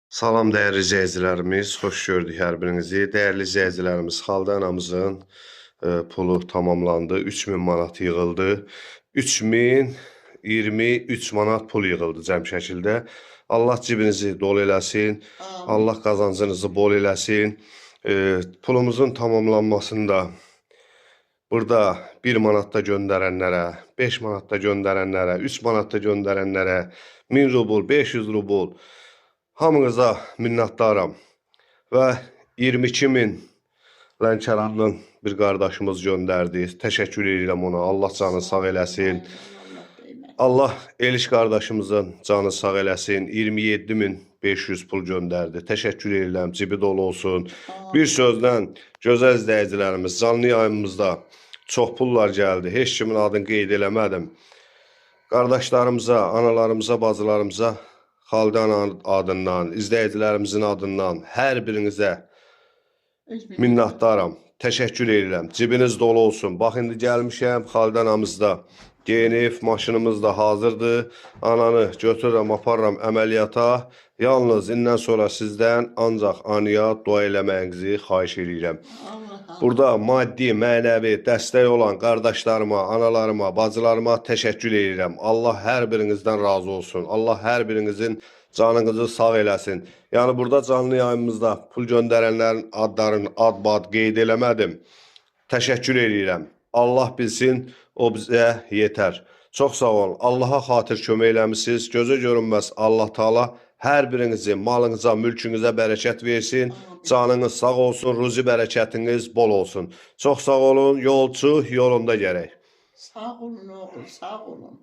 Salam değerli izləyicilərimiz, xoş gördük hər birinizi. Değerli izləyicilərimiz, Xaldı anamızın pulu tamamlandı. 3000 manat yığıldı. 3023 manat pul yığıldı cəm şəkildə. Allah cibinizi dolu eləsin. Amin. Allah qazancınızı bol eləsin. Pulumuzun tamamlanmasında burada 1 manatda göndərənlərə, 5 manatda göndərənlərə, 3 manatda göndərənlərə, 1000 rubl, 500 rubl hamınıza minnətdaram. Və 22.000 Lənkərandan bir qardaşımız göndərdi. Təşəkkür edirəm ona. Allah canı sağ eləsin. Allah Eliş qardaşımızın canı sağ eləsin. 27.500 pul göndərdi. Təşəkkür edirəm. Cibi dolu olsun. Bir sözlə gözəl izləyicilərimiz, canlı yayımımızda çox pullar gəldi. Heç kimin adını qeyd eləmədim. Qardaşlarımıza, analarımıza, bacılarımıza Xaldan adından, izləyicilərimizin adından hər birinizə minnətdaram. Təşəkkür edirəm. Cibiniz dolu olsun. Bax, indi gəlmişəm Xaldan anamızda. Geyinib, maşınımız da hazırdır. Ananı götürürəm, aparıram əməliyyata. Yalnız indən sonra sizdən ancaq anıya dua eləməyinizi xahiş edirəm. Burada maddi, mənəvi dəstək olan qardaşlarıma, analarıma, bacılarıma təşəkkür edirəm. Allah hər birinizdən razı olsun. Allah hər birinizin canınızı sağ eləsin. Yəni burada canlı yayımımızda pul göndərənlərin adlarını ad-bad qeyd eləmədim. Təşəkkür edirəm. Allah bilsin, o bizə yetər. Çox sağ olun. Allaha xatir kömək eləmişsiniz. Gözə görünməz Allah Taala hər birinizi malınıza, mülkünüzə bərəkət versin. Canınız sağ olsun, ruzi bərəkətiniz bol olsun. Çox sağ olun. Yolçu yolunda gərək. Sağ olun oğul, sağ olun.